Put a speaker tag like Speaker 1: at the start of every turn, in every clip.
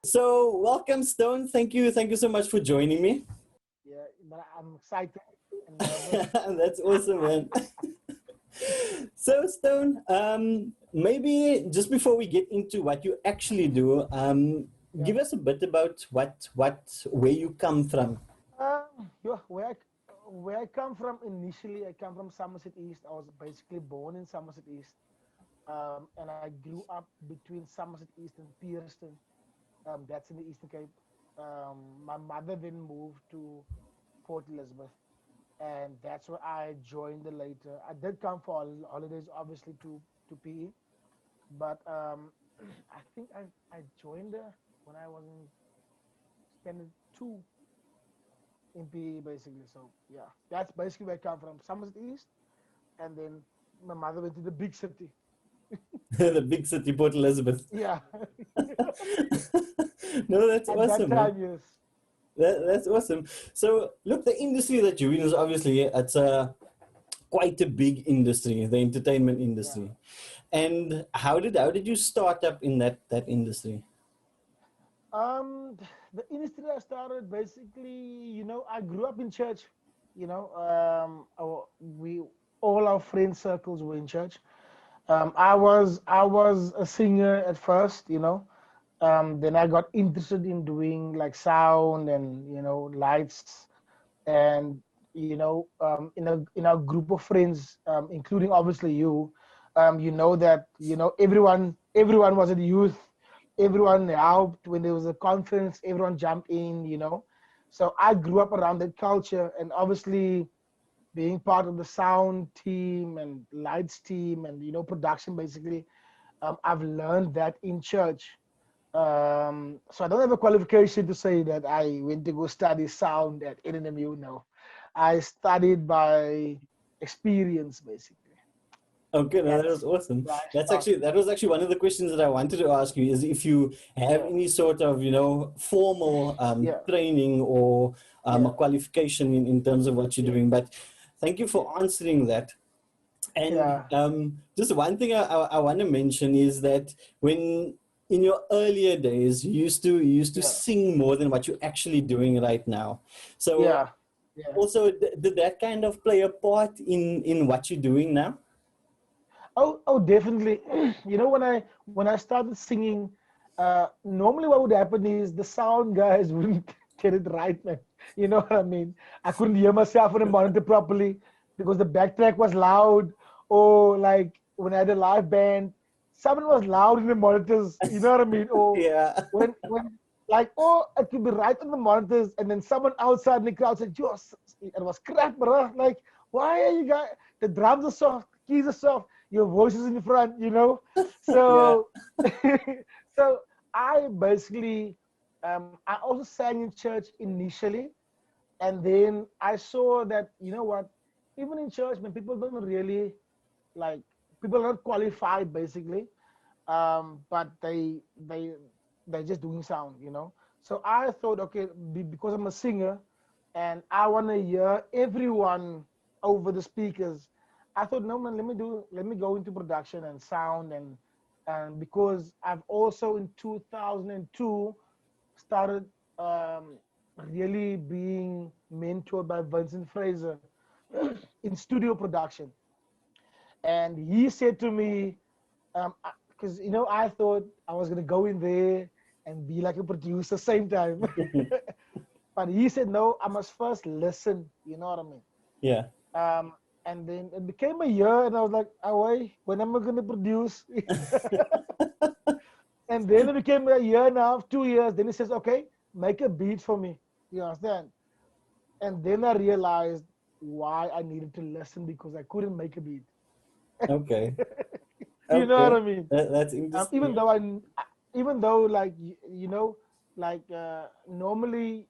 Speaker 1: So, welcome, Stone. Thank you so much for joining me.
Speaker 2: Yeah, but I'm excited and nervous.
Speaker 1: That's awesome, man. So, Stone, maybe just before we get into what you actually do,
Speaker 2: Yeah.
Speaker 1: give us a bit about where you come from.
Speaker 2: Yeah, where I come from initially, I come from Somerset East. I was basically born in Somerset East, and I grew up between Somerset East and Pierston. That's in the Eastern Cape. My mother then moved to Port Elizabeth, and that's where I joined the later. I did come for holidays, obviously to PE, but I think I joined when I was in standard two in PE basically. So yeah, that's basically where I come from, Somerset East, and then my mother went to the big city.
Speaker 1: The big city, Port Elizabeth.
Speaker 2: Yeah,
Speaker 1: No, that's
Speaker 2: at that
Speaker 1: awesome, man.
Speaker 2: time, yes.
Speaker 1: That's awesome. So, look, the industry that you're in is obviously it's a quite a big industry, the entertainment
Speaker 2: Yeah.
Speaker 1: industry. And how did you start up in that industry?
Speaker 2: Um, the industry I started basically, I grew up in church. We all our friend circles were in church. I was a singer at first. Then I got interested in doing like sound and lights, and in our group of friends, including obviously you, you know that everyone was at youth, everyone helped when there was a conference, everyone jumped in. So I grew up around that culture, and obviously being part of the sound team and lights team and production basically, I've learned that in church. So I don't have a qualification to say that I went to go study sound at NNMU. No, I studied by experience basically.
Speaker 1: Okay, no, that was
Speaker 2: That's
Speaker 1: awesome.
Speaker 2: where I
Speaker 1: That
Speaker 2: started.
Speaker 1: was actually one of the questions that I wanted to ask you is if you have
Speaker 2: Yeah,
Speaker 1: any sort of formal
Speaker 2: yeah,
Speaker 1: training or a
Speaker 2: yeah,
Speaker 1: qualification in terms of what you're
Speaker 2: yeah,
Speaker 1: doing. But thank you
Speaker 2: yeah,
Speaker 1: for answering that. And
Speaker 2: yeah,
Speaker 1: just one thing I want to mention is that when in your earlier days you used to
Speaker 2: yeah,
Speaker 1: sing more than what you're actually doing right now. So
Speaker 2: yeah, yeah.
Speaker 1: also did that kind of play a part in what you're doing now?
Speaker 2: Oh, definitely. When I started singing, normally what would happen is the sound guys wouldn't get it right, man. You know what I mean? I couldn't hear myself on the monitor properly because the backtrack was loud, or like when I had a live band, someone was loud in the monitors. You know what I mean? Or
Speaker 1: Yeah.
Speaker 2: when like, oh, it could be right on the monitors, and then someone outside in the crowd said, "Yo, it was crap, bro. Like, why are you guys? The drums are soft, keys are soft, your voice is in the front."
Speaker 1: Yeah.
Speaker 2: So so I basically, I also sang in church initially, and then I saw that, what, even in church, when people don't really, like, people are not qualified basically, but they're just doing sound. So I thought, okay, because I'm a singer and I want to hear everyone over the speakers, I thought, no man, let me go into production and sound, and because I've also in 2002 started, um, really being mentored by Vincent Fraser in studio production. And he said to me, because I thought I was gonna go in there and be like a producer same time. But he said, no, I must first listen. You know what I mean?
Speaker 1: Yeah.
Speaker 2: Um, and then it became a year, and I was like, oh, wait, when am I gonna produce? And then it became a year and a half, 2 years. Then he says, okay, make a beat for me. You understand? And then I realized why I needed to listen, because I couldn't make a beat.
Speaker 1: Okay.
Speaker 2: You know what
Speaker 1: Okay.
Speaker 2: I mean?
Speaker 1: That's
Speaker 2: Even
Speaker 1: interesting.
Speaker 2: though even though, like, like, normally,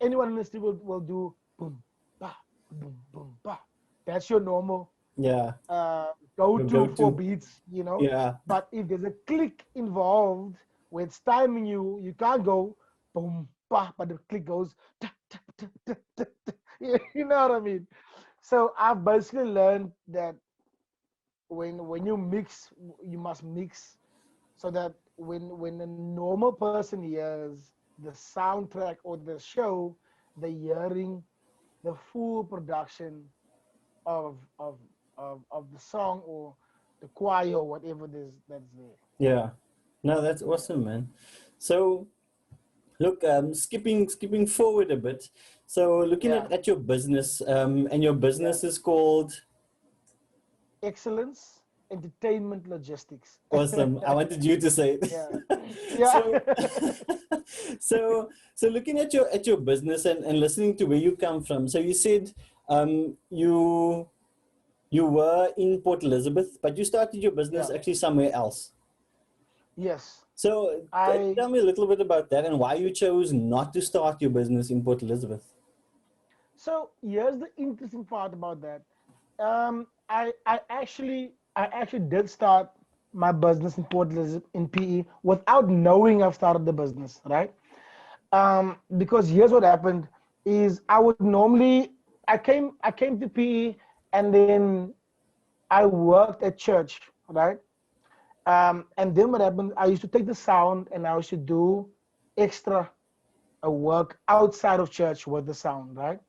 Speaker 2: anyone in the street will do boom ba boom boom ba. That's your normal
Speaker 1: Yeah.
Speaker 2: uh,
Speaker 1: Your go
Speaker 2: go-to for
Speaker 1: to.
Speaker 2: beats.
Speaker 1: Yeah.
Speaker 2: But if there's a click involved where it's timing you can't go boom ba, but the click goes ta, ta, ta, ta, ta, ta. You know what I mean? So I've basically learned that when you mix, you must mix so that when a normal person hears the soundtrack or the show, they're hearing the full production of of of the song or the choir or whatever it is that's there.
Speaker 1: Yeah. No, that's awesome, man. So, look, skipping forward a bit. So, looking
Speaker 2: Yeah.
Speaker 1: at your business, and your
Speaker 2: Yeah.
Speaker 1: business is called
Speaker 2: Excellence, entertainment, logistics.
Speaker 1: Awesome. I wanted you to say it.
Speaker 2: Yeah. Yeah.
Speaker 1: So, so looking at your business and listening to where you come from. So you said you were in Port Elizabeth, but you started your business
Speaker 2: Yeah.
Speaker 1: actually somewhere else.
Speaker 2: Yes.
Speaker 1: So
Speaker 2: I
Speaker 1: tell me a little bit about that and why you chose not to start your business in Port Elizabeth.
Speaker 2: So here's the interesting part about that. I actually did start my business in Port Elizabeth in PE without knowing I've started the business, right? Because here's what happened is I came to PE and then I worked at church, right? And then what happened, I used to take the sound and I used to do extra work outside of church with the sound, right?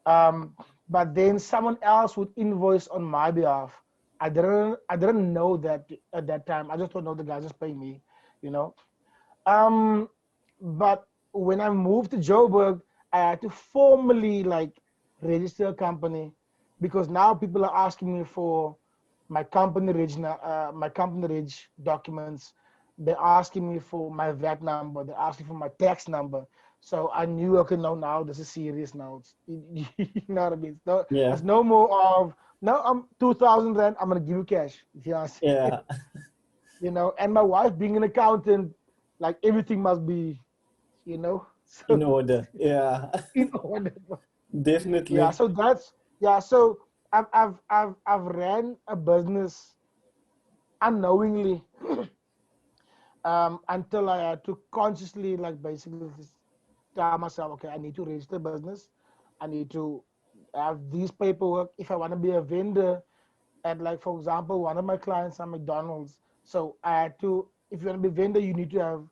Speaker 2: Um, but then someone else would invoice on my behalf. I didn't know that at that time. I just don't know the guys just pay me, you know. Um, but when I moved to Joburg, I had to formally like register a company because now people are asking me for my company reg documents. They're asking me for my VAT number. They're asking for my tax number. So I knew, okay, no, now this is serious now. You know what I mean? No,
Speaker 1: Yeah,
Speaker 2: it's no more of no. I'm 2,000 rand. I'm gonna give you cash. Yes,
Speaker 1: yeah,
Speaker 2: you know. And my wife being an accountant, like everything must be,
Speaker 1: in
Speaker 2: so
Speaker 1: order. Yeah,
Speaker 2: in order. Yeah.
Speaker 1: definitely.
Speaker 2: So that's yeah. So I've ran a business unknowingly until I had to consciously like basically tell myself, okay, I need to register business. I need to have these paperwork if I want to be a vendor. And like for example, one of my clients are McDonald's. So I had to, if you want to be a vendor, you need to have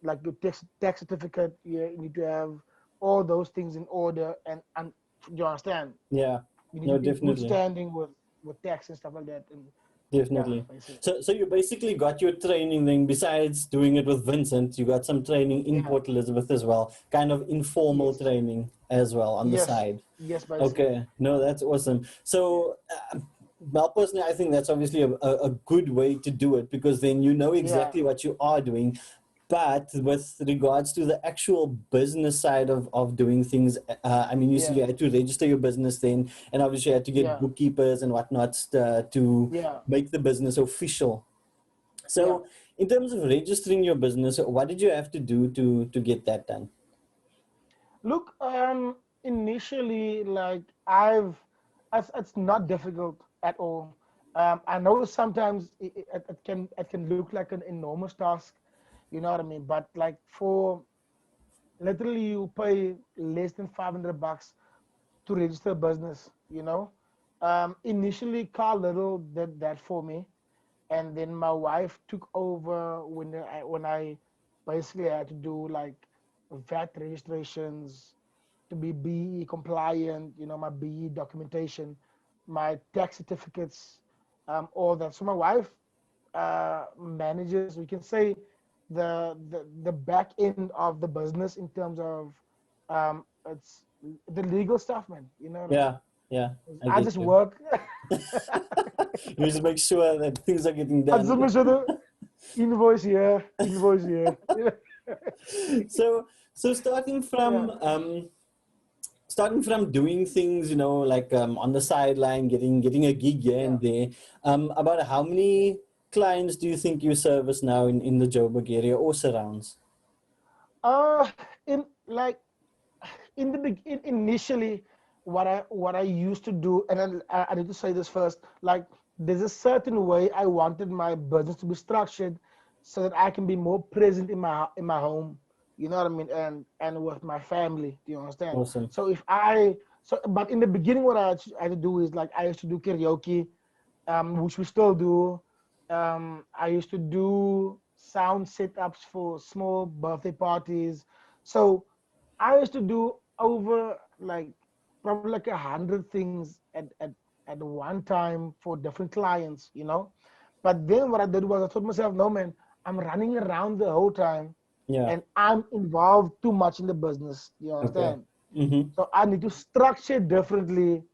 Speaker 2: like your tax certificate. You need to have all those things in order. And you understand?
Speaker 1: Yeah,
Speaker 2: You need to
Speaker 1: no,
Speaker 2: be in good
Speaker 1: definitely.
Speaker 2: standing with tax and stuff like that. And yeah,
Speaker 1: Definitely.
Speaker 2: basically.
Speaker 1: So you basically got your training then, besides doing it with Vincent, you got some training in
Speaker 2: Yeah.
Speaker 1: Port Elizabeth as well, kind of informal
Speaker 2: Yes.
Speaker 1: training as well on the
Speaker 2: Yes.
Speaker 1: side.
Speaker 2: Yes, basically.
Speaker 1: Okay, no, that's awesome.
Speaker 2: Yeah.
Speaker 1: So, well, personally, I think that's obviously a good way to do it because then you know
Speaker 2: Yeah.
Speaker 1: exactly what you are doing. But with regards to the actual business side of doing things, I mean, you see,
Speaker 2: Yeah.
Speaker 1: you had to register your business then, and obviously you had to get
Speaker 2: Yeah.
Speaker 1: bookkeepers and whatnot to
Speaker 2: Yeah.
Speaker 1: make the business official.
Speaker 2: Yeah.
Speaker 1: So, in terms of registering your business, what did you have to do to get that done?
Speaker 2: Look, initially, like it's not difficult at all. I know sometimes it can look like an enormous task, you know what I mean? But like for literally you pay less than $500 to register a business, you know. Initially, Carl Little did that for me, and then my wife took over when I basically had to do like VAT registrations to be BE compliant, my BE documentation, my tax certificates, all that. So my wife manages, we can say, the back end of the business in terms of it's the legal stuff, man. You know what I mean?
Speaker 1: Yeah, yeah, I
Speaker 2: I
Speaker 1: get
Speaker 2: just
Speaker 1: you.
Speaker 2: work.
Speaker 1: You just make sure that things are getting
Speaker 2: I just
Speaker 1: done.
Speaker 2: make sure the invoice here, invoice here.
Speaker 1: So, so
Speaker 2: Yeah,
Speaker 1: starting from doing things, like on the sideline, getting a gig here
Speaker 2: yeah.
Speaker 1: and there. About how many clients do you think you service now in the Joburg area or surrounds?
Speaker 2: Uh, in like initially, what I used to do, and then I need to say this first. Like, there's a certain way I wanted my business to be structured, so that I can be more present in my home. You know what I mean, and with my family. Do you understand?
Speaker 1: Awesome.
Speaker 2: So but in the beginning, what I had to do is like I used to do karaoke, which we still do. I used to do sound setups for small birthday parties. So I used to do over like probably like 100 things at one time for different clients, you know. But then what I did was I told myself, no man, I'm running around the whole time
Speaker 1: Yeah.
Speaker 2: and I'm involved too much in the business. You
Speaker 1: Okay.
Speaker 2: understand?
Speaker 1: Mm-hmm.
Speaker 2: So I need to structure differently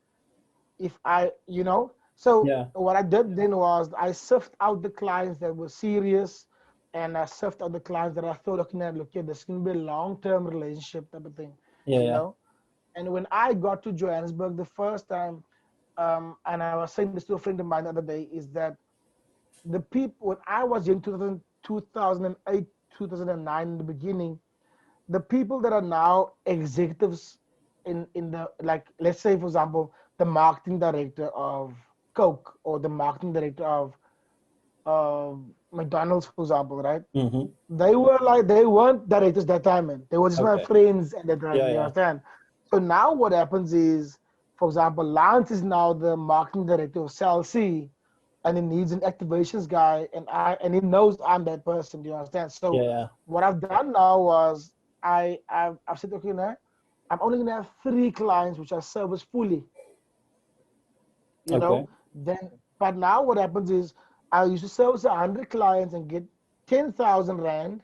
Speaker 2: if I, you know. So
Speaker 1: Yeah.
Speaker 2: what I did then was I sift out the clients that were serious, and I sift out the clients that I thought, okay, now look here, this can be a long-term relationship type of thing,
Speaker 1: Yeah.
Speaker 2: you
Speaker 1: Yeah.
Speaker 2: know. And when I got to Johannesburg the first time, and I was saying this to a friend of mine the other day, is that the people when I was in 2008, 2009 in the beginning, the people that are now executives in the, like, let's say for example, the marketing director of Coke or the marketing director of McDonald's, for example, right?
Speaker 1: Mm-hmm.
Speaker 2: They weren't directors that time, man. They were just my
Speaker 1: Okay.
Speaker 2: friends at that time.
Speaker 1: Yeah.
Speaker 2: You
Speaker 1: Yeah.
Speaker 2: understand? So now what happens is, for example, Lance is now the marketing director of Cell C, and he needs an activations guy, and he knows I'm that person. Do you understand? So
Speaker 1: Yeah. Yeah.
Speaker 2: what I've done now was I've said, okay, now I'm only gonna have 3 clients which I service fully, you
Speaker 1: Okay.
Speaker 2: know. Then, but now what happens is I used to service 100 clients and get 10,000 rand,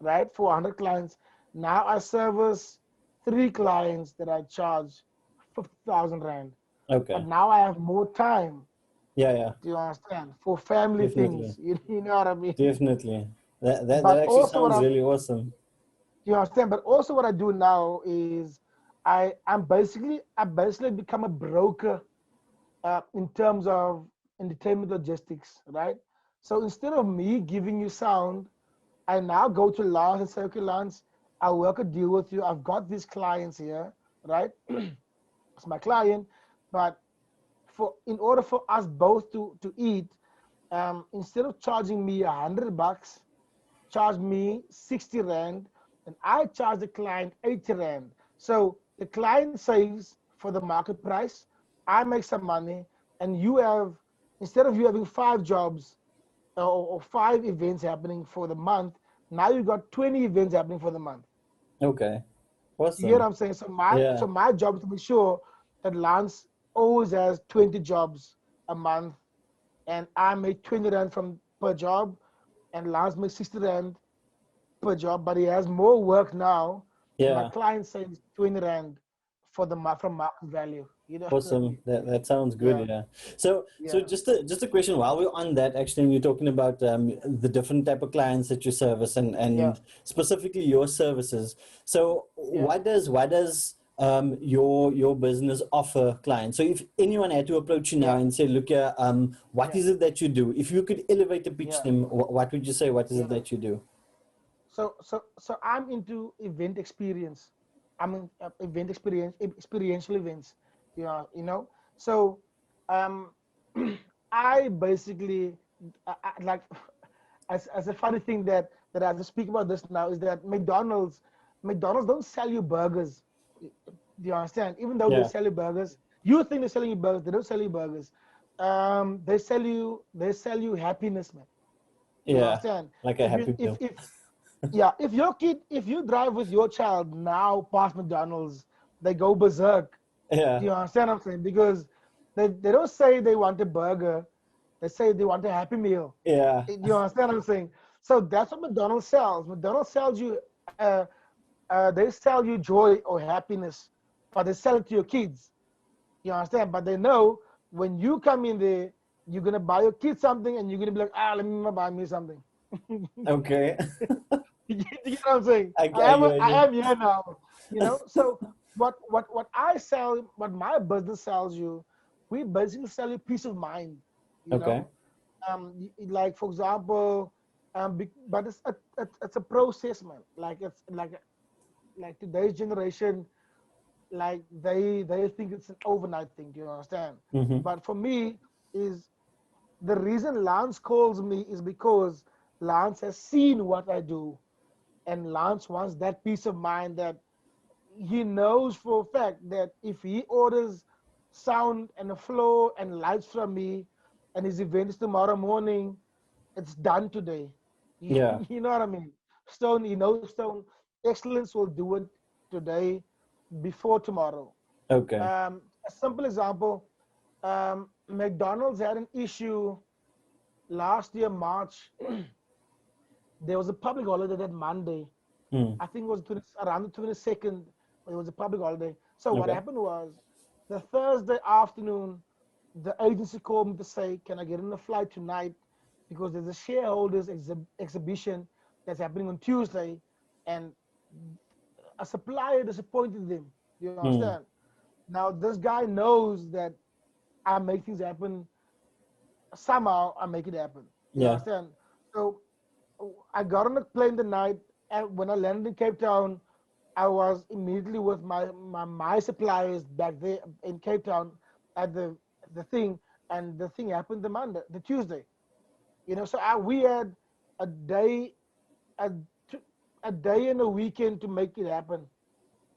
Speaker 2: right, for 100 clients. Now I service 3 clients that I charge 50,000 rand. But
Speaker 1: Okay.
Speaker 2: now I have more time.
Speaker 1: Yeah. Yeah.
Speaker 2: Do you understand? For family
Speaker 1: Definitely.
Speaker 2: things, you know what I mean.
Speaker 1: Definitely. That
Speaker 2: But
Speaker 1: actually
Speaker 2: also what
Speaker 1: sounds
Speaker 2: I'm,
Speaker 1: really awesome.
Speaker 2: you understand? But also what I do now is I basically become a broker in terms of entertainment logistics, right? So instead of me giving you sound, I now go to Lance and say, okay, Lance, I'll work a deal with you. I've got these clients here, right? It's my client, but for in order for us both to eat, instead of charging me 100 bucks, charge me 60 rand, and I charge the client 80 rand. So the client saves for the market price. I make some money, and you have, instead of you having 5 jobs or 5 events happening for the month, now you got 20 events happening for the month.
Speaker 1: Okay.
Speaker 2: You get what
Speaker 1: Awesome.
Speaker 2: I'm saying? So my
Speaker 1: Yeah.
Speaker 2: so my job is to make sure that Lance always has 20 jobs a month, and I make 20 rand from per job, and Lance makes 60 rand per job, but he has more work now, and my
Speaker 1: Yeah.
Speaker 2: client says 20 rand for from market value. You know what I
Speaker 1: Awesome.
Speaker 2: mean?
Speaker 1: That sounds good.
Speaker 2: Yeah,
Speaker 1: Yeah. So
Speaker 2: yeah,
Speaker 1: just a question while we're on that, actually, and you're talking about the different type of clients that you service
Speaker 2: yeah,
Speaker 1: and specifically your services. So
Speaker 2: yeah,
Speaker 1: why does your business offer clients? So if anyone had to approach you now
Speaker 2: yeah,
Speaker 1: and say, look here, what
Speaker 2: yeah,
Speaker 1: is it that you do? If you could elevate the pitch
Speaker 2: yeah,
Speaker 1: them, what would you say? What is it
Speaker 2: yeah.
Speaker 1: that you do?
Speaker 2: So I'm into event experience. I'm in event experience, experiential events. You know. So, um, I basically like as a funny thing that I have to speak about this now is that McDonald's don't sell you burgers. Do you understand? Even though they
Speaker 1: Yeah.
Speaker 2: sell you burgers, you think they're selling you burgers. They don't sell you burgers. They sell you happiness, man. Do you
Speaker 1: Yeah.
Speaker 2: understand?
Speaker 1: Like a
Speaker 2: If you
Speaker 1: happy
Speaker 2: if
Speaker 1: meal.
Speaker 2: if yeah, if you drive with your child now past McDonald's, they go berserk.
Speaker 1: Yeah.
Speaker 2: Do you understand what I'm saying? Because they don't say they want a burger, they say they want a happy meal.
Speaker 1: Yeah.
Speaker 2: Do you understand what I'm saying? So that's what McDonald's sells. McDonald's sells you, they sell you joy or happiness, but they sell it to your kids. You understand? But they know when you come in there, you're gonna buy your kids something, and you're gonna be like, let me buy me something.
Speaker 1: Okay.
Speaker 2: You get what I'm saying?
Speaker 1: I hear
Speaker 2: I
Speaker 1: you.
Speaker 2: am here now. So what I sell, what my business sells you, we basically sell you peace of mind. You
Speaker 1: Okay.
Speaker 2: know, like for example, but it's a process, man. Like it's like today's generation, like they think it's an overnight thing. Do you understand?
Speaker 1: Mm-hmm.
Speaker 2: But for me, is the reason Lance calls me is because Lance has seen what I do, and Lance wants that peace of mind that he knows for a fact that if he orders sound and a flow and lights from me, and his event is tomorrow morning, it's done today.
Speaker 1: Yeah.
Speaker 2: You know what I mean? Stone, Stone, excellence will do it today before tomorrow.
Speaker 1: Okay.
Speaker 2: A simple example, McDonald's had an issue last year, March. There was a public holiday that Monday.
Speaker 1: Mm.
Speaker 2: I think it was around the 22nd. It was a public holiday. So what
Speaker 1: Okay.
Speaker 2: happened was the Thursday afternoon, the agency called me to say, "Can I get on a flight tonight? Because there's a shareholders exhibition that's happening on Tuesday, and a supplier disappointed them." You
Speaker 1: Mm.
Speaker 2: understand? Now this guy knows that I make things happen. Somehow I make it happen. You
Speaker 1: Yeah.
Speaker 2: understand? So I got on a plane the night, and when I landed in Cape Town, I was immediately with my suppliers back there in Cape Town at the thing, and the thing happened the Tuesday. So we had a day, a, a day and a weekend to make it happen.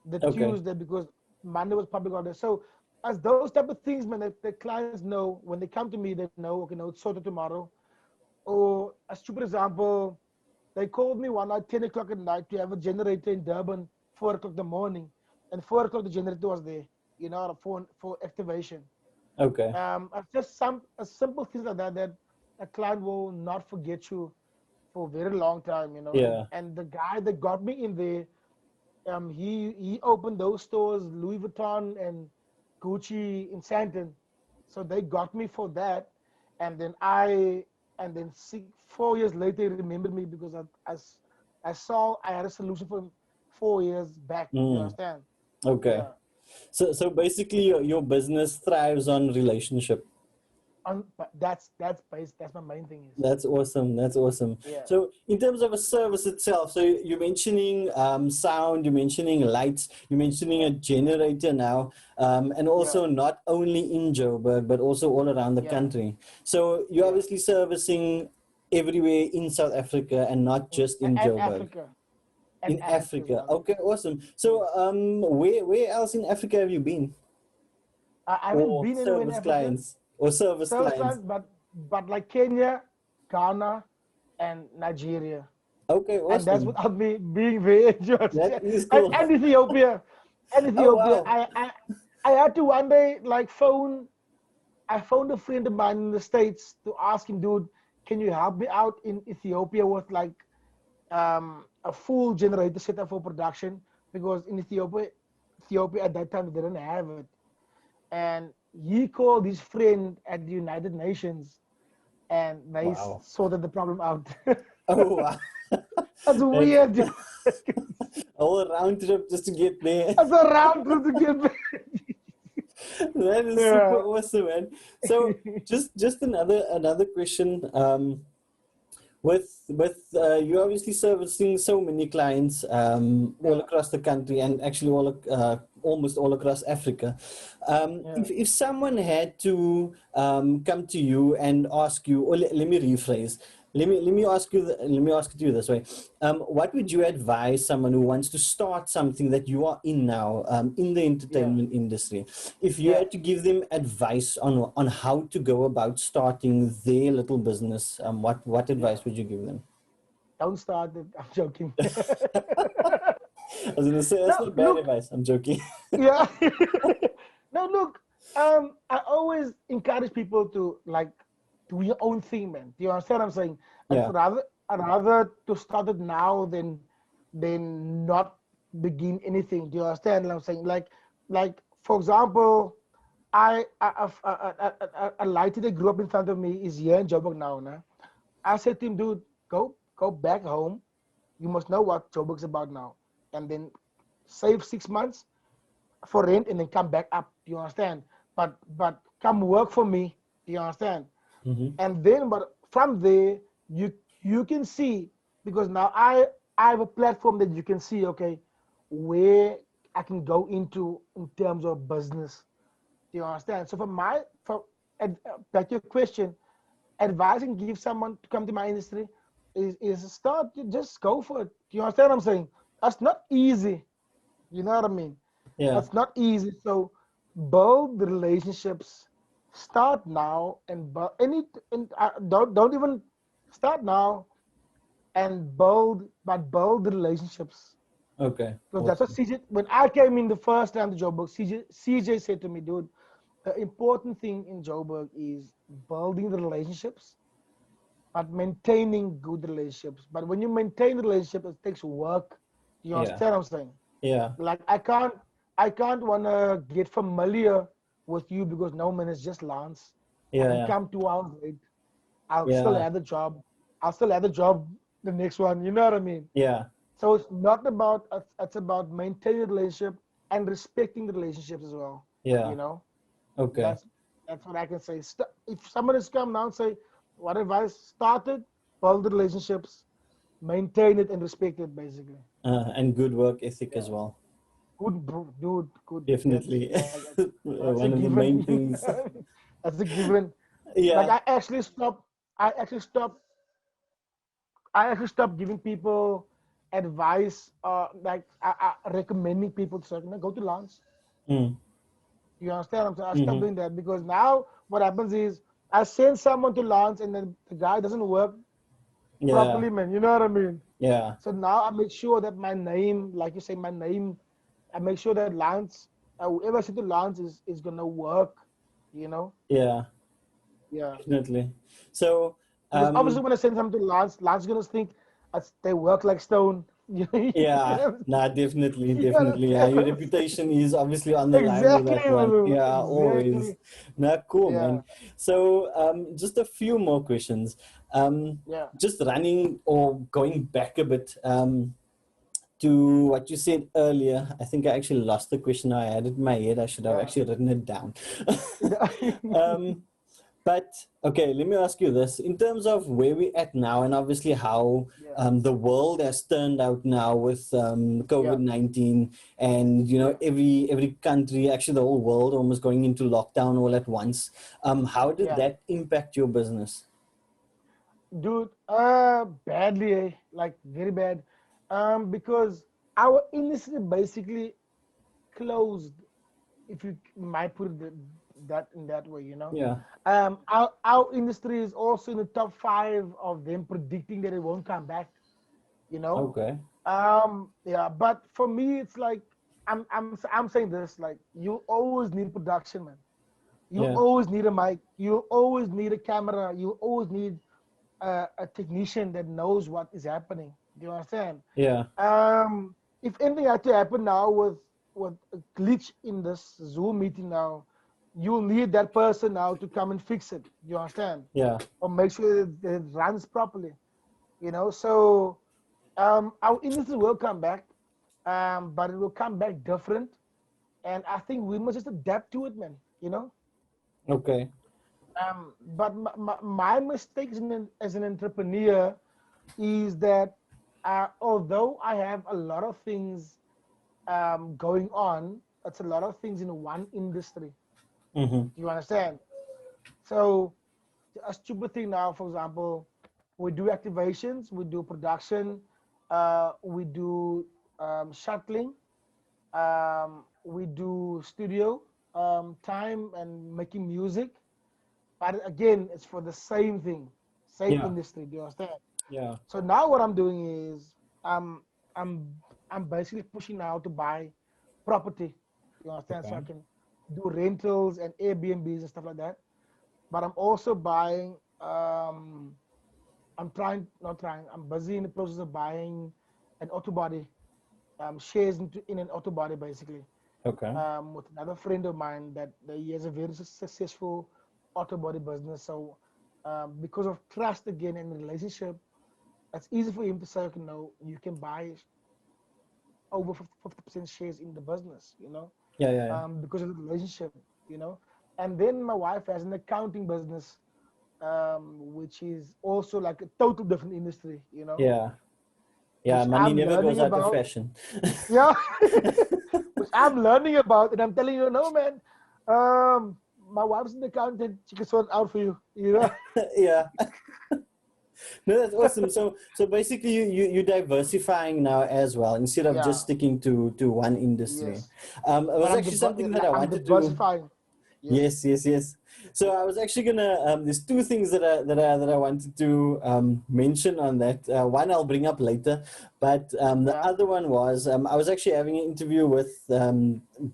Speaker 2: The
Speaker 1: Okay.
Speaker 2: Tuesday because Monday was public holiday. So as those type of things, man, the clients know when they come to me, they know, okay, no, it's sorted tomorrow. Or a stupid example, they called me one night, 10 o'clock at night, to have a generator in Durban, 4 o'clock in the morning. And 4 o'clock, the generator was there, for activation.
Speaker 1: Okay.
Speaker 2: Just some a simple things like that that a client will not forget you for a very long time,
Speaker 1: Yeah.
Speaker 2: And the guy that got me in there, he opened those stores, Louis Vuitton and Gucci in Santon. So they got me for that, and then 4 years later he remembered me because I saw I had a solution for him 4 years back. You
Speaker 1: Mm.
Speaker 2: understand?
Speaker 1: Okay.
Speaker 2: Yeah.
Speaker 1: So basically your business thrives on relationship.
Speaker 2: But that's my main thing is.
Speaker 1: That's awesome. That's awesome.
Speaker 2: Yeah.
Speaker 1: So, in terms of a service itself, so you're mentioning sound, you're mentioning lights, you're mentioning
Speaker 2: Yeah.
Speaker 1: a generator now, and
Speaker 2: Yeah.
Speaker 1: also not only in Joburg, but also all around the
Speaker 2: Yeah.
Speaker 1: country. So, you're
Speaker 2: Yeah.
Speaker 1: obviously servicing everywhere in South Africa and not just in
Speaker 2: And
Speaker 1: Joburg.
Speaker 2: Africa. And
Speaker 1: In
Speaker 2: Africa as
Speaker 1: Africa.
Speaker 2: well.
Speaker 1: Okay, awesome. So,
Speaker 2: Yes.
Speaker 1: where else in Africa have you been?
Speaker 2: I haven't
Speaker 1: Or
Speaker 2: been anywhere in
Speaker 1: service
Speaker 2: Africa.
Speaker 1: clients? Or service
Speaker 2: Service
Speaker 1: clients?
Speaker 2: lines, but like Kenya, Ghana, and Nigeria.
Speaker 1: Okay,
Speaker 2: And that's
Speaker 1: awesome.
Speaker 2: without me being very
Speaker 1: That
Speaker 2: Georgia.
Speaker 1: is
Speaker 2: And,
Speaker 1: cool.
Speaker 2: and Ethiopia. And
Speaker 1: Oh,
Speaker 2: Ethiopia.
Speaker 1: wow.
Speaker 2: I had to one day I phoned a friend of mine in the States to ask him, dude, can you help me out in Ethiopia with like a full generator setup for production? Because in Ethiopia at that time they didn't have it. And he called his friend at the United Nations and they
Speaker 1: Wow.
Speaker 2: sorted the problem out.
Speaker 1: Oh, wow.
Speaker 2: That's
Speaker 1: That's
Speaker 2: weird.
Speaker 1: a whole round trip just to get there.
Speaker 2: That's a round trip to get back.
Speaker 1: That is super
Speaker 2: Yeah.
Speaker 1: awesome, man. So just another question. With you obviously servicing so many clients all
Speaker 2: Yeah.
Speaker 1: across the country and actually almost all across Africa.
Speaker 2: Yeah.
Speaker 1: If someone had to come to you and ask you, or let me rephrase, let me ask it to you this way. What would you advise someone who wants to start something that you are in now, in the
Speaker 2: Yeah.
Speaker 1: entertainment industry? If you
Speaker 2: Yeah.
Speaker 1: had to give them advice on how to go about starting their little business, what
Speaker 2: Yeah.
Speaker 1: advice would you give them?
Speaker 2: Don't start it. I'm joking.
Speaker 1: I was gonna say that's
Speaker 2: No,
Speaker 1: not bad
Speaker 2: look.
Speaker 1: advice. I'm joking.
Speaker 2: Yeah. No, look. I always encourage people to like do your own thing, man. Do you understand what I'm saying?
Speaker 1: Yeah.
Speaker 2: I'd rather to start it now than not begin anything. Do you understand what I'm saying? Like for example, a lighter that grew up in front of me is here in Joburg now. Nah? I said to him, dude, go back home. You must know what Joburg's about now, and then save 6 months for rent and then come back up. Do you understand? But come work for me. Do you understand?
Speaker 1: Hmm.
Speaker 2: And then but from there you can see, because now I have a platform that you can see, okay, where I can go into in terms of business. Do you understand? So back to your question, advising give someone to come to my industry is start, just go for it. Do you understand what I'm saying? That's not easy. You know what I mean?
Speaker 1: Yeah.
Speaker 2: That's not easy. So build the relationships. Start now and don't even start now. and build the relationships.
Speaker 1: Okay.
Speaker 2: Because that's what
Speaker 1: Awesome.
Speaker 2: CJ, when I came in the first time to Joburg, CJ said to me, dude, the important thing in Joburg is building the relationships, but maintaining good relationships. But when you maintain the relationship, it takes work. You
Speaker 1: Yeah.
Speaker 2: understand what I'm saying?
Speaker 1: Yeah.
Speaker 2: Like I can't wanna get familiar with you because no man is just Lance. I can
Speaker 1: Yeah.
Speaker 2: come 2 hours late. I'll still
Speaker 1: Yeah.
Speaker 2: have the job. I'll still have the job the next one. You know what I mean?
Speaker 1: Yeah.
Speaker 2: So it's not about it's about maintaining the relationship and respecting the relationships as well.
Speaker 1: Yeah.
Speaker 2: You know,
Speaker 1: Okay.
Speaker 2: that's what I can say. If somebody's come now and say, "What advice started? Build the relationships, maintain it, and respect it." Basically,
Speaker 1: And good work ethic
Speaker 2: yeah.
Speaker 1: as well.
Speaker 2: Good, bro, dude. Good.
Speaker 1: Definitely.
Speaker 2: That's a
Speaker 1: One of the
Speaker 2: given.
Speaker 1: main things.
Speaker 2: That's a given. Like
Speaker 1: Yeah.
Speaker 2: I actually stopped. I actually stopped giving people advice, like recommending people to say, go to lunch.
Speaker 1: Mm.
Speaker 2: You understand? I stopped
Speaker 1: Mm-hmm.
Speaker 2: doing that because now what happens is I send someone to lunch and then the guy doesn't work
Speaker 1: Yeah.
Speaker 2: properly, man. You know what I mean?
Speaker 1: Yeah.
Speaker 2: So now I make sure that my name, like you say, my name, I make sure that Lance, whoever I send to Lance is gonna work. You know?
Speaker 1: Yeah.
Speaker 2: Yeah.
Speaker 1: Definitely. So,
Speaker 2: Because obviously
Speaker 1: um,
Speaker 2: when I send something to Lance is gonna think they work like stone. You
Speaker 1: yeah,
Speaker 2: know
Speaker 1: nah, definitely,
Speaker 2: you
Speaker 1: definitely. Yeah,
Speaker 2: understand
Speaker 1: your
Speaker 2: what I'm saying?
Speaker 1: reputation is obviously on the line with
Speaker 2: Exactly,
Speaker 1: that one.
Speaker 2: Malu.
Speaker 1: Yeah, always.
Speaker 2: Exactly.
Speaker 1: Nah, cool,
Speaker 2: Yeah.
Speaker 1: man. So, just a few more questions.
Speaker 2: Yeah.
Speaker 1: Just running or going back a bit, to what you said earlier. I think I actually lost the question. I had it in my head. I should have
Speaker 2: Yeah.
Speaker 1: actually written it down.
Speaker 2: Yeah.
Speaker 1: um, But okay, let me ask you this: in terms of where we're at now, and obviously how
Speaker 2: Yeah.
Speaker 1: the world has turned out now with
Speaker 2: Yeah.
Speaker 1: COVID-19, and
Speaker 2: Yeah.
Speaker 1: every country, actually the whole world, almost going into lockdown all at once. How did
Speaker 2: Yeah.
Speaker 1: that impact your business?
Speaker 2: Dude, badly, like very bad. Because our industry basically closed, if you might put it that in that way, you know.
Speaker 1: Yeah.
Speaker 2: Our industry is also in the top five of them predicting that it won't come back, you know.
Speaker 1: Okay.
Speaker 2: Yeah, but for me, it's like I'm saying this, like you always need production, man. You
Speaker 1: Yeah.
Speaker 2: always need a mic. You always need a camera. You always need a technician that knows what is happening. Do you understand?
Speaker 1: Yeah.
Speaker 2: If anything had to happen now with a glitch in this Zoom meeting now, you'll need that person now to come and fix it. Do you understand?
Speaker 1: Yeah.
Speaker 2: Or make sure that it runs properly. You know, so our industry will come back, but it will come back different. And I think we must just adapt to it, man. You know.
Speaker 1: Okay.
Speaker 2: But my mistakes as an entrepreneur is that although I have a lot of things going on, it's a lot of things in one industry.
Speaker 1: Mm-hmm.
Speaker 2: Do you understand? So a stupid thing now, for example, we do activations, we do production, we do shuttling, we do studio time and making music. But again, it's for the same thing, same
Speaker 1: Yeah.
Speaker 2: industry. Do you understand?
Speaker 1: Yeah.
Speaker 2: So now what I'm doing is I'm I'm I'm basically pushing now to buy property. You understand? So
Speaker 1: Okay.
Speaker 2: I can do rentals and Airbnbs and stuff like that. But I'm also buying. I'm trying, not trying. I'm busy in the process of buying an auto body, shares in an auto body basically.
Speaker 1: Okay.
Speaker 2: With another friend of mine that he has a very successful auto body business. So because of trust again and relationship, it's easy for him to say, okay, no, you can buy over 50% shares in the business, you know,
Speaker 1: Yeah. Yeah. Yeah.
Speaker 2: because of the relationship, you know. And then my wife has an accounting business, which is also like a total different industry, you know,
Speaker 1: Yeah. Yeah.
Speaker 2: which
Speaker 1: Money
Speaker 2: I'm
Speaker 1: never goes
Speaker 2: learning
Speaker 1: out of
Speaker 2: about.
Speaker 1: fashion.
Speaker 2: Yeah, which I'm learning about, and I'm telling you, no, man. My wife's an accountant; she can sort it out for you. You know.
Speaker 1: Yeah. No, that's awesome. So basically, you're diversifying now as well instead of just
Speaker 2: Yeah.
Speaker 1: sticking to one industry.
Speaker 2: Yes.
Speaker 1: It
Speaker 2: But
Speaker 1: was actually something that I
Speaker 2: I'm
Speaker 1: wanted to.
Speaker 2: diversifying.
Speaker 1: Yes, yes, yes. So I was actually gonna. There's two things that I wanted to mention on that. One I'll bring up later, but the
Speaker 2: yeah,
Speaker 1: other one was I was actually having an interview with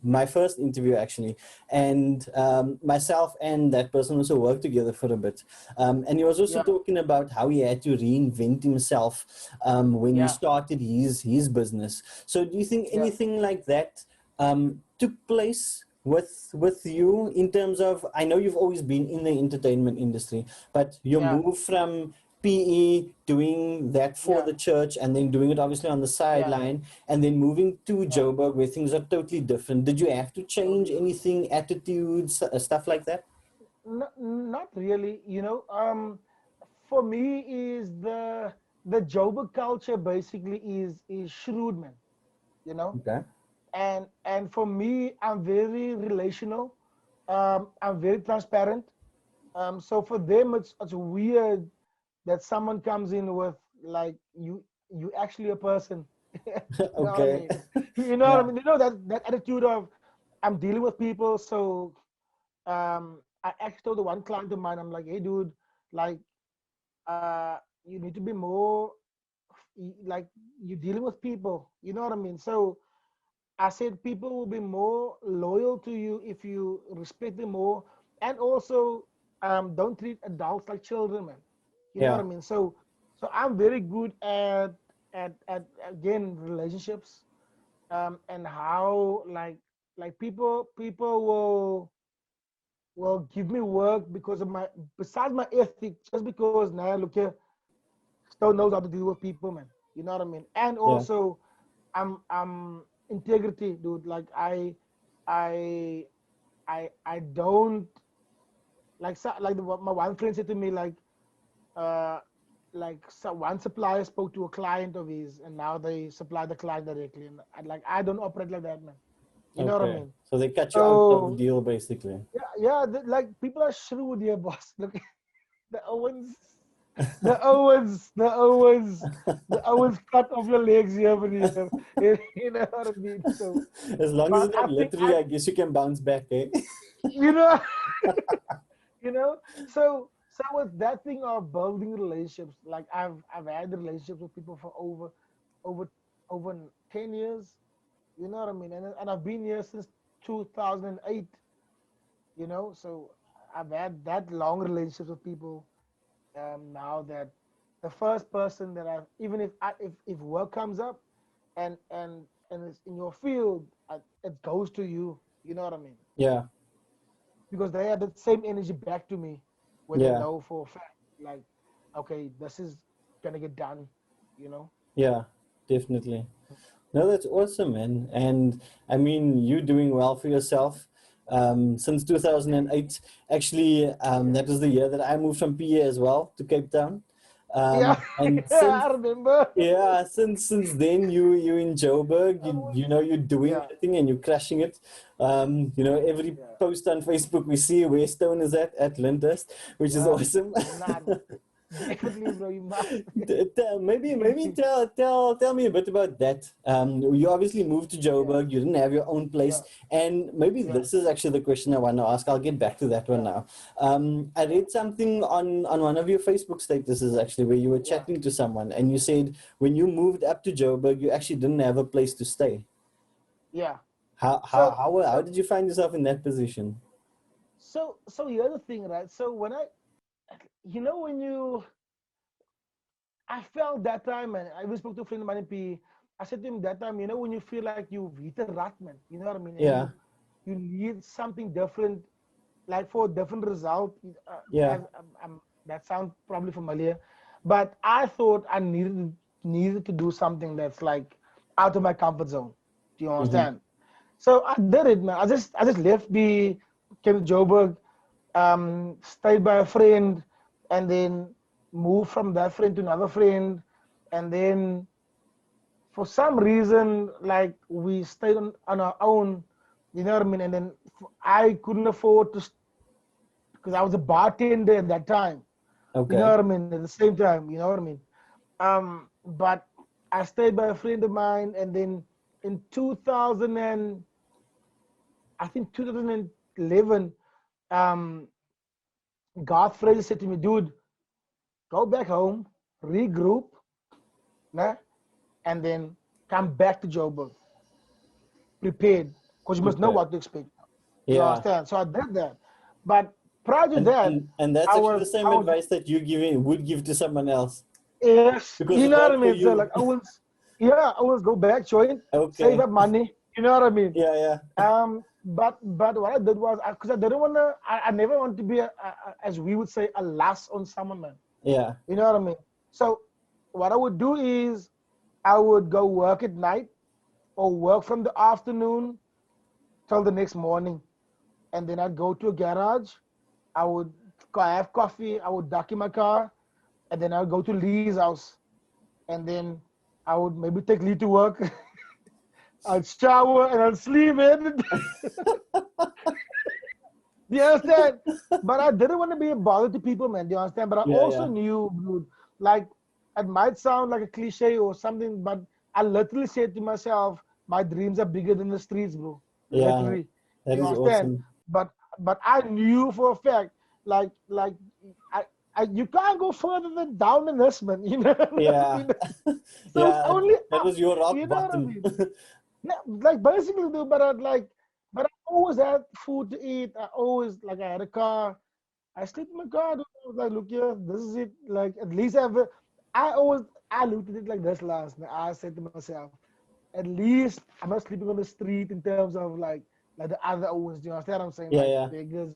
Speaker 1: my first interview actually, and myself and that person also worked together for a bit, and he was also
Speaker 2: yeah,
Speaker 1: talking about how he had to reinvent himself when he
Speaker 2: yeah,
Speaker 1: started his business. So do you think
Speaker 2: yeah,
Speaker 1: anything like that took place with you in terms of, I know you've always been in the entertainment industry, but your
Speaker 2: yeah,
Speaker 1: move from PE, doing that for
Speaker 2: yeah,
Speaker 1: the church and then doing it obviously on the
Speaker 2: yeah,
Speaker 1: sideline, and then moving to
Speaker 2: yeah.
Speaker 1: Joburg where things are totally different, did you have to change
Speaker 2: Totally.
Speaker 1: anything, attitudes, stuff like that?
Speaker 2: Not really. For me is the Joburg culture basically is shrewd, man. You know,
Speaker 1: Okay.
Speaker 2: and for me, I'm very relational. I'm very transparent. So for them, it's weird that someone comes in with like you actually a person. You know what I
Speaker 1: Okay.
Speaker 2: mean? You know what I
Speaker 1: Yeah.
Speaker 2: mean? You know that attitude of I'm dealing with people, so I actually told the one client of mine, I'm like, hey, dude, like, you need to be more like you're dealing with people. You know what I mean? So I said people will be more loyal to you if you respect them more, and also don't treat adults like children, man. You know what
Speaker 1: Yeah.
Speaker 2: I mean? So I'm very good at again relationships, and how like people will give me work because of my besides my ethic, just because now look here, still knows how to deal with people, man. You know what I mean? And
Speaker 1: Yeah.
Speaker 2: also I'm integrity, dude. Like I I don't like like my one friend said to me uh so one supplier spoke to a client of his and now they supply the client directly, and I don't operate like that, man. You know what I
Speaker 1: Okay.
Speaker 2: mean?
Speaker 1: So they cut you out of the
Speaker 2: So
Speaker 1: deal basically.
Speaker 2: yeah, yeah, like people are shrewd here, boss. Look, the Owens, the Owens, the Owens, the Owens cut off your legs here and here. You know what I mean? So,
Speaker 1: As long as
Speaker 2: but
Speaker 1: it's
Speaker 2: I
Speaker 1: not
Speaker 2: think
Speaker 1: literally, I guess you can bounce back, eh?
Speaker 2: you know, you know. So with that thing of building relationships, like I've had relationships with people for over over 10 years. You know what I mean? And I've been here since 2008. You know, so I've had that long relationships with people. Now that the first person that I even if work comes up and it's in your field, it goes to you. You know what I mean?
Speaker 1: Yeah.
Speaker 2: Because they have the same energy back to me when they
Speaker 1: Yeah.
Speaker 2: know for a fact, like, okay, this is gonna get done. You know?
Speaker 1: Yeah. Definitely. No, that's awesome, man. And I mean, you doing well for yourself since 2008. Actually, that was the year that I moved from PA as well to Cape Town.
Speaker 2: Yeah,
Speaker 1: And
Speaker 2: yeah,
Speaker 1: since
Speaker 2: I remember.
Speaker 1: yeah, since then you in Joburg, you know you're doing
Speaker 2: Yeah,
Speaker 1: your thing and you're crushing it. You know every
Speaker 2: yeah,
Speaker 1: post on Facebook we see where Stone is at Lyndhurst, which is
Speaker 2: yeah.
Speaker 1: awesome.
Speaker 2: Nah, definitely, bro. You must.
Speaker 1: Maybe tell me a bit about that. You obviously moved to
Speaker 2: Yeah,
Speaker 1: Joburg. You didn't have your own place,
Speaker 2: yeah,
Speaker 1: and maybe
Speaker 2: yeah,
Speaker 1: this is actually the question I want to ask. I'll get back to that one
Speaker 2: yeah,
Speaker 1: now. I
Speaker 2: yeah,
Speaker 1: read something on one of your Facebook statuses actually where you were
Speaker 2: yeah,
Speaker 1: chatting to someone, and you said when you moved up to Joburg, you actually didn't have a place to stay.
Speaker 2: yeah.
Speaker 1: How how
Speaker 2: So,
Speaker 1: how how
Speaker 2: so,
Speaker 1: did you find yourself in that position?
Speaker 2: so the other thing, right? So when when I felt that time, and I even spoke to a friend of mine in PE. I said to him that time, when you feel like you've hit a rut, man, you know what I mean, and
Speaker 1: Yeah,
Speaker 2: you need something different, like for a different result.
Speaker 1: yeah,
Speaker 2: As that sounds probably familiar, but I thought I needed to do something that's like out of my comfort zone. Do you
Speaker 1: mm-hmm.
Speaker 2: understand? So I did it, man. I just left came to Joburg, stayed by a friend, and then moved from that friend to another friend, and then for some reason, like we stayed on our own, you know what I mean. And then I couldn't afford to because I was a bartender at that time, you know
Speaker 1: Okay,
Speaker 2: what I mean. At the same time, you know what I mean. But I stayed by a friend of mine, and then in 2000 and I think 2011, um, Godfrey said to me, dude, go back home, regroup, nah, and then come back to Joburg, prepared, because you must know
Speaker 1: Okay.
Speaker 2: what to expect. You
Speaker 1: Yeah.
Speaker 2: understand? So I did that. But prior to
Speaker 1: And,
Speaker 2: that,
Speaker 1: and and that's actually the
Speaker 2: I
Speaker 1: same
Speaker 2: was
Speaker 1: advice that you giving would give to someone else
Speaker 2: yes,
Speaker 1: because
Speaker 2: you
Speaker 1: it
Speaker 2: know what I
Speaker 1: worked for
Speaker 2: mean. So
Speaker 1: you.
Speaker 2: like I was, yeah, I was go back, join, save
Speaker 1: Okay.
Speaker 2: up money. You know what I mean?
Speaker 1: Yeah, yeah,
Speaker 2: But what I did was because I didn't want to. I never want to be as we would say a last on someone, man.
Speaker 1: yeah.
Speaker 2: You know what I mean? So what I would do is I would go work at night or work from the afternoon till the next morning, and then I'd go to a garage. I would have coffee. I would duck in my car, and then I'd go to Lee's house, and then I would maybe take Lee to work. I'd shower and I'd sleep in. Do you understand? But I didn't want to be a bother to people, man. Do you understand? But I
Speaker 1: Yeah,
Speaker 2: also
Speaker 1: yeah,
Speaker 2: knew, dude, like it might sound like a cliche or something, but I literally said to myself, my dreams are bigger than the streets, bro.
Speaker 1: yeah.
Speaker 2: Literally.
Speaker 1: That
Speaker 2: You
Speaker 1: is
Speaker 2: understand?
Speaker 1: awesome.
Speaker 2: But I knew for a fact, like I, you can't go further than down in this, man. You know what I
Speaker 1: Yeah,
Speaker 2: mean? So it's
Speaker 1: yeah.
Speaker 2: only
Speaker 1: That
Speaker 2: up.
Speaker 1: was your rock
Speaker 2: You know what I
Speaker 1: bottom.
Speaker 2: mean? Yeah, like basically, dude, but I always had food to eat. I always like I had a car. I sleep in my car. Dude. I was like, look here, this is it. Like at least I always I looked at it like this last night. I said to myself, at least I'm not sleeping on the street in terms of like the other Owens. You understand what I'm saying?
Speaker 1: Yeah,
Speaker 2: Like
Speaker 1: yeah.
Speaker 2: beggars.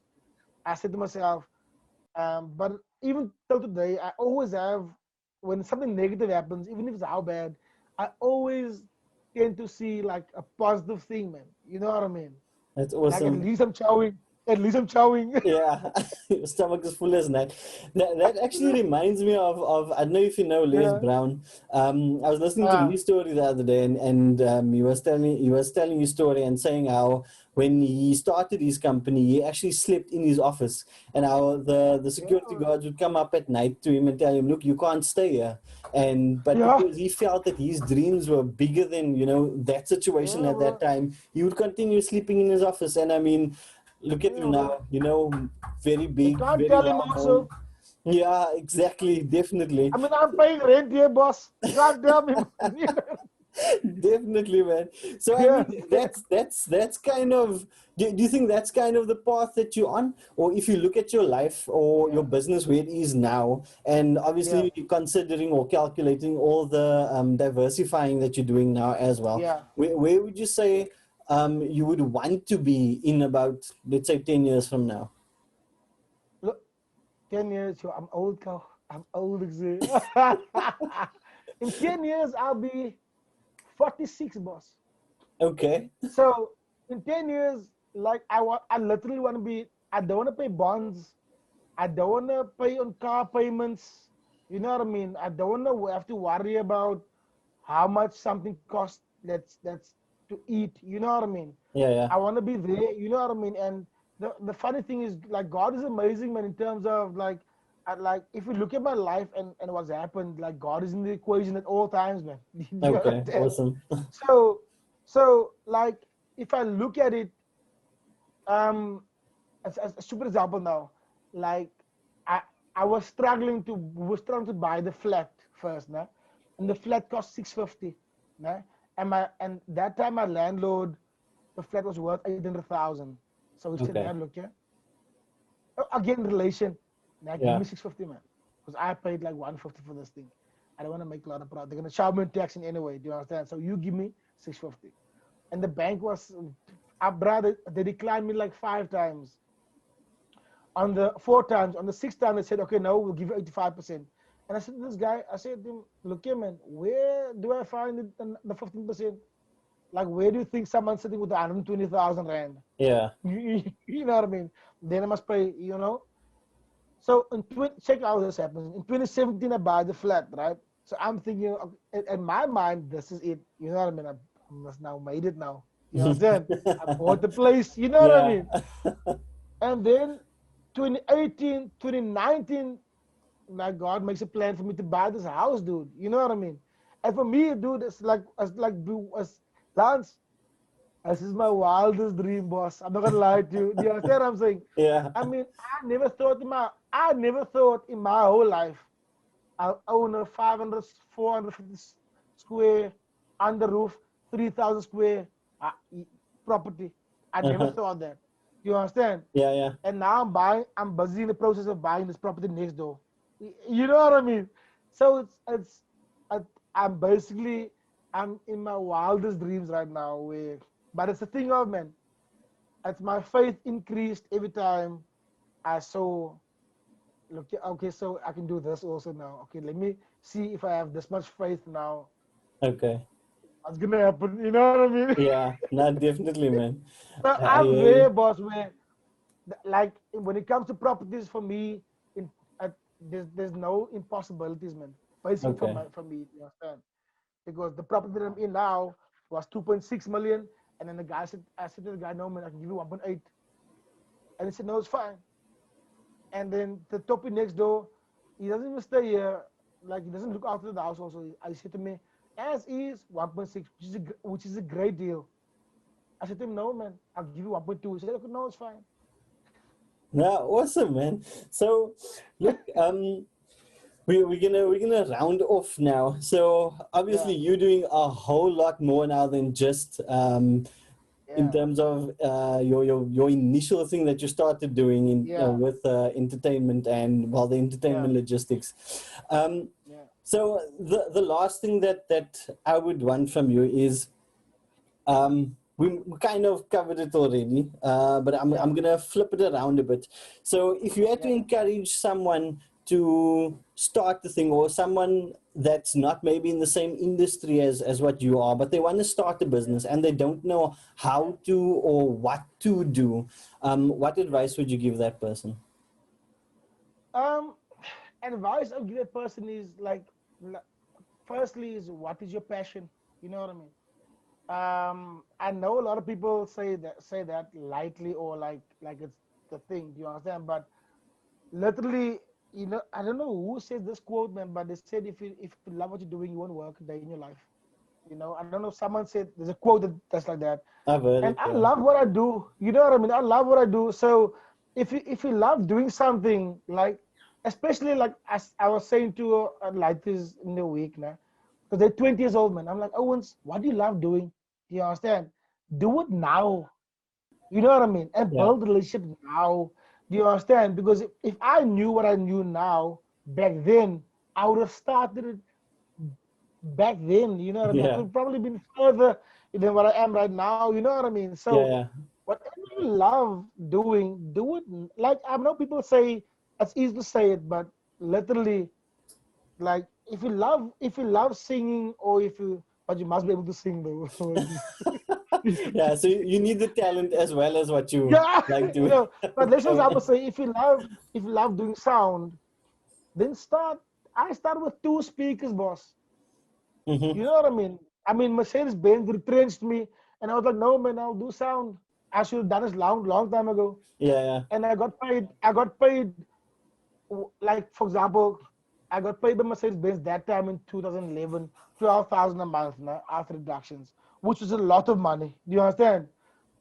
Speaker 2: I said to myself, but even till today, I always have when something negative happens, even if it's how bad, I always tend to see like a positive thing, man. You know what I mean?
Speaker 1: That's
Speaker 2: Like at
Speaker 1: awesome.
Speaker 2: least I'm chowing. At least I'm chowing.
Speaker 1: Yeah, your stomach is full as that. That actually reminds me of I don't know if you know Les
Speaker 2: Yeah.
Speaker 1: Brown. I was listening to
Speaker 2: Uh,
Speaker 1: his story the other day, and he was telling his story and saying how when he started his company, he actually slept in his office, and how the
Speaker 2: yeah.
Speaker 1: security guards would come up at night to him and tell him, "Look, you can't stay here." And but
Speaker 2: Yeah.
Speaker 1: because he felt that his dreams were bigger than that situation
Speaker 2: Yeah,
Speaker 1: at that
Speaker 2: bro.
Speaker 1: time, he would continue sleeping in his office. And I mean, look at
Speaker 2: Yeah,
Speaker 1: him
Speaker 2: bro.
Speaker 1: now, very
Speaker 2: You
Speaker 1: big,
Speaker 2: can't
Speaker 1: very
Speaker 2: tell him
Speaker 1: well known.
Speaker 2: also.
Speaker 1: Yeah, exactly, definitely.
Speaker 2: I mean, I'm paying rent here, boss. You can't tell me. You know?
Speaker 1: Definitely, man. So I
Speaker 2: Yeah.
Speaker 1: mean, that's kind of. Do you think that's kind of the path that you're on, or if you look at your life or your
Speaker 2: Yeah.
Speaker 1: business where it is now, and
Speaker 2: Yeah.
Speaker 1: obviously considering or calculating all the diversifying that you're doing now as well,
Speaker 2: Yeah.
Speaker 1: where would you say you would want to be in about, let's say, 10 years from now?
Speaker 2: Look, 10 years, yo, I'm old, cow. I'm old. In 10 years, I'll be 46, boss.
Speaker 1: Okay.
Speaker 2: So in 10 years, like I literally want to be, I don't want to pay bonds. I don't want to pay on car payments. You know what I mean? I don't want to have to worry about how much something costs. That's to eat. You know what I mean?
Speaker 1: Yeah, yeah.
Speaker 2: I want to be there. You know what I mean? And the funny thing is, like God is amazing, man. In terms of like if you look at my life and what's happened, like God is in the equation at all times, man. Do you
Speaker 1: Okay,
Speaker 2: understand?
Speaker 1: awesome.
Speaker 2: So like if I look at it, um, as a super example now, like I I was struggling to buy the flat first, nah? And the flat cost 650, nah? And that time my landlord, the flat was worth 800,000. So he said,
Speaker 1: Okay.
Speaker 2: man, look, yeah, again relation, now give
Speaker 1: Yeah.
Speaker 2: me 650, man, because I paid like 150 for this thing. I don't want to make a lot of profit. They're gonna charge me tax in anyway. Do you understand? So you give me 650, and the bank was, brother, they declined me like 5 times. On the 4 times, on the 6th time, they said, okay, no, we'll give you 85%. And I said to this guy, I said to him, look here, man, where do I find it, the 15%? Like, where do you think someone's sitting with 120,000 Rand?
Speaker 1: Yeah.
Speaker 2: You know what I mean? Then I must pay, you know? So check out how this happens. In 2017, I buy the flat, right? So I'm thinking, in my mind, this is it. You know what I mean? I must now made it now. You understand? I bought the place. You know what I
Speaker 1: Yeah.
Speaker 2: mean? And then 2018, 2019, like God makes a plan for me to buy this house, dude. You know what I mean? And for me, dude, it's like as Lance, This is my wildest dream, boss. I'm not gonna lie to you. Do you understand what I'm saying?
Speaker 1: Yeah.
Speaker 2: I mean, I never thought in my whole life I'll own a 500, 450 square under roof, 3,000 square uh, property. I never
Speaker 1: Uh-huh.
Speaker 2: thought that. You understand?
Speaker 1: Yeah, yeah.
Speaker 2: And now I'm busy in the process of buying this property next door. You know what I mean? So I, I'm basically, I'm in my wildest dreams right now. But it's the thing of, man, it's my faith increased every time I saw, look, okay, so I can do this also now. Okay, let me see if I have this much faith now.
Speaker 1: Okay.
Speaker 2: What's gonna happen? You know what I mean?
Speaker 1: Yeah, not definitely, man.
Speaker 2: So
Speaker 1: I
Speaker 2: I'm
Speaker 1: hear
Speaker 2: there,
Speaker 1: you.
Speaker 2: boss, where like when it comes to properties for me, there's no impossibilities, man. Basically
Speaker 1: Okay.
Speaker 2: for me, you understand? Because the property that I'm in now was 2.6 million, and then I said to the guy, no man, I can give you 1.8, and he said no, it's fine. And then the topic next door, he doesn't even stay here, like he doesn't look after the house. Also, I said to me, as is 1.6, which is a great deal. I said to him, no man, I'll give you 1.2. He said, okay, no, it's fine.
Speaker 1: Yeah, awesome, man. So, look, we're gonna round off now. So
Speaker 2: Yeah,
Speaker 1: obviously you're doing a whole lot more now than just in
Speaker 2: yeah,
Speaker 1: terms of your initial thing that you started doing in
Speaker 2: yeah,
Speaker 1: with entertainment and well the
Speaker 2: yeah,
Speaker 1: entertainment logistics. Um,
Speaker 2: yeah,
Speaker 1: so the last thing that I would want from you is we kind of covered it already, but
Speaker 2: yeah,
Speaker 1: I'm gonna flip it around a bit. So if you had to
Speaker 2: yeah,
Speaker 1: encourage someone to start the thing, or someone that's not maybe in the same industry as what you are, but they want to start a
Speaker 2: yeah,
Speaker 1: business and they don't know
Speaker 2: yeah.
Speaker 1: how to or what to do, what advice would you give that person?
Speaker 2: Um, advice I'll give a person is like, firstly, is what is your passion? You know what I mean? I know a lot of people say that lightly or like it's the thing. Do you understand? But literally, I don't know who says this quote, man, but they said if you love what you're doing, you won't work a day in your life. I don't know. Someone said there's a quote that's like that,
Speaker 1: I've heard
Speaker 2: and
Speaker 1: it,
Speaker 2: I
Speaker 1: yeah.
Speaker 2: love what I do. You know what I mean? I love what I do. So if you love doing something, like especially like as I was saying to like this in the week now, because they're 20 years old, man. I'm like, Owens, what do you love doing? Do you understand? Do it now. You know what I mean? And
Speaker 1: Yeah.
Speaker 2: build relationships now. Do you understand? Because if I knew what I knew now back then, I would have started it back then. You know what I mean? I
Speaker 1: Yeah.
Speaker 2: could probably been further than what I am right now. You know what I mean?
Speaker 1: Yeah.
Speaker 2: So
Speaker 1: Yeah.
Speaker 2: whatever you love doing, do it. Like I know people say it's easy to say it, but literally, like if you love singing or but you must be able to sing though.
Speaker 1: Yeah, so you need the talent as well as what you
Speaker 2: Yeah,
Speaker 1: like to.
Speaker 2: but let's just I
Speaker 1: Okay.
Speaker 2: would say if you love doing sound, then I start with two speakers, boss.
Speaker 1: Hmm.
Speaker 2: You know what I mean? I mean, Mercedes Benz retrenched me, and I was like, no man, I'll do sound. I should have done this long time ago.
Speaker 1: Yeah, yeah.
Speaker 2: And I got paid. Like for example, I got paid by Mercedes Benz that time in 2011, 12,000 a month now after deductions, which was a lot of money. Do you understand?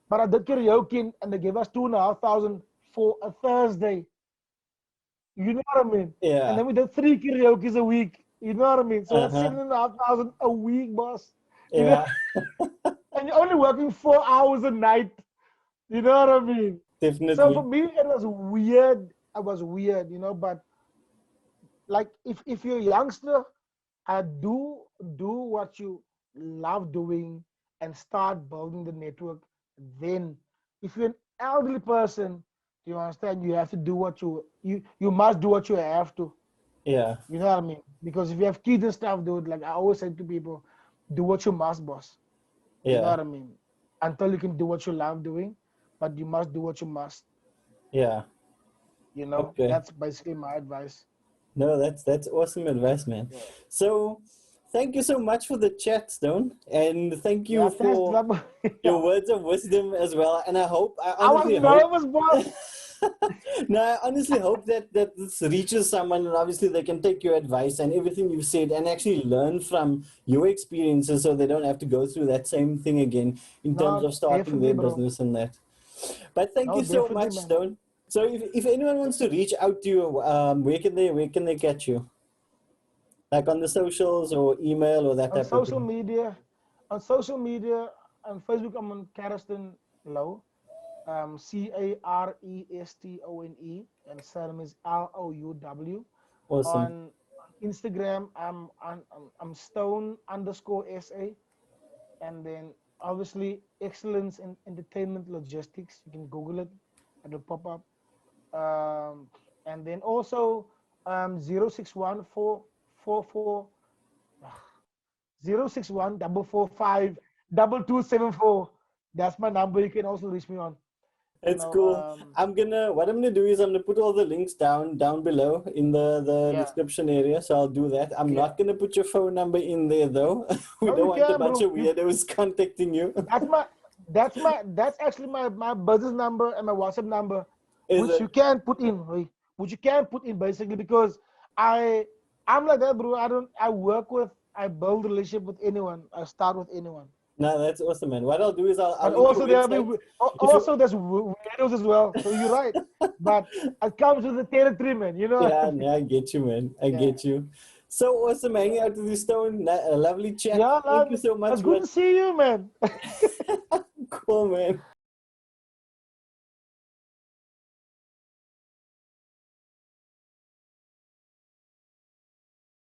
Speaker 2: But I did karaoke and they gave us 2,500 for a Thursday. You know what I mean? And
Speaker 1: Yeah.
Speaker 2: then we did three karaoke's a week. You know what I mean? So that's
Speaker 1: Uh-huh.
Speaker 2: 7,500 a week, boss. You know,
Speaker 1: Yeah,
Speaker 2: and you're only working 4 hours a night. You know what I mean? So for
Speaker 1: definitely.
Speaker 2: me, it was weird. It was weird, but like if you're a youngster, do what you love doing and start building the network. Then if you're an elderly person, do you understand, you have to do what you must do what you have to.
Speaker 1: Yeah,
Speaker 2: You know what I mean? Because if you have kids and stuff, dude, like I always say to people, do what you must, boss. You know
Speaker 1: yeah,
Speaker 2: what I mean? Until you can do what you love doing, but you must do what you must.
Speaker 1: yeah. Okay.
Speaker 2: That's basically my advice.
Speaker 1: No, that's awesome advice, man.
Speaker 2: Yeah.
Speaker 1: So, thank you so much for the chat, Stone, and thank
Speaker 2: Yeah,
Speaker 1: you
Speaker 2: thanks.
Speaker 1: for your
Speaker 2: Yeah.
Speaker 1: words of wisdom as well. And I
Speaker 2: I was
Speaker 1: honestly hope,
Speaker 2: nervous, boss.
Speaker 1: No, I honestly hope that this reaches someone, and obviously they can take your advice and everything you've said and actually learn from your experiences, so they don't have to go through that same thing again in terms
Speaker 2: No,
Speaker 1: of starting
Speaker 2: definitely,
Speaker 1: their
Speaker 2: bro.
Speaker 1: business and that. But thank
Speaker 2: No,
Speaker 1: you so
Speaker 2: definitely,
Speaker 1: much,
Speaker 2: man.
Speaker 1: Stone. So if anyone wants to reach out to you, where can they catch you? Like on the socials or email or that
Speaker 2: On
Speaker 1: type of
Speaker 2: social
Speaker 1: thing?
Speaker 2: media, on social media, on Facebook, I'm on Carestone Louw, Carestone, and surname is Louw.
Speaker 1: Awesome.
Speaker 2: On Instagram, I'm Stone underscore SA, and then obviously excellence in entertainment logistics. You can Google it; it'll pop up. And then also 061 061 445 2274. That's my number. You can also reach me on. You
Speaker 1: It's
Speaker 2: know,
Speaker 1: cool. What I'm gonna do is I'm gonna put all the links down below in the
Speaker 2: yeah,
Speaker 1: description area. So I'll do that. I'm
Speaker 2: yeah.
Speaker 1: not gonna put your phone number in there though. We
Speaker 2: No,
Speaker 1: don't
Speaker 2: you
Speaker 1: want a
Speaker 2: can,
Speaker 1: bunch
Speaker 2: bro.
Speaker 1: of weirdos contacting you.
Speaker 2: That's my, that's actually my business number and my WhatsApp number,
Speaker 1: Is
Speaker 2: which you
Speaker 1: it?
Speaker 2: can put in, right? Which you can put in basically because I, I'm like that, bro. I work with, I build relationship with anyone. I start with anyone.
Speaker 1: No, that's awesome, man. What I'll do is I'll
Speaker 2: But
Speaker 1: link your
Speaker 2: also there
Speaker 1: website.
Speaker 2: be
Speaker 1: If you
Speaker 2: also there's weirdos as well. So you're right. But it comes with the territory, man. You know.
Speaker 1: Yeah, no, I get you, man. I
Speaker 2: Yeah.
Speaker 1: get you. So awesome hanging out with you, Stone. A lovely chat.
Speaker 2: Yeah,
Speaker 1: Thank you
Speaker 2: man.
Speaker 1: so
Speaker 2: It's
Speaker 1: much,
Speaker 2: good
Speaker 1: man.
Speaker 2: to see you, man.
Speaker 1: Cool, man.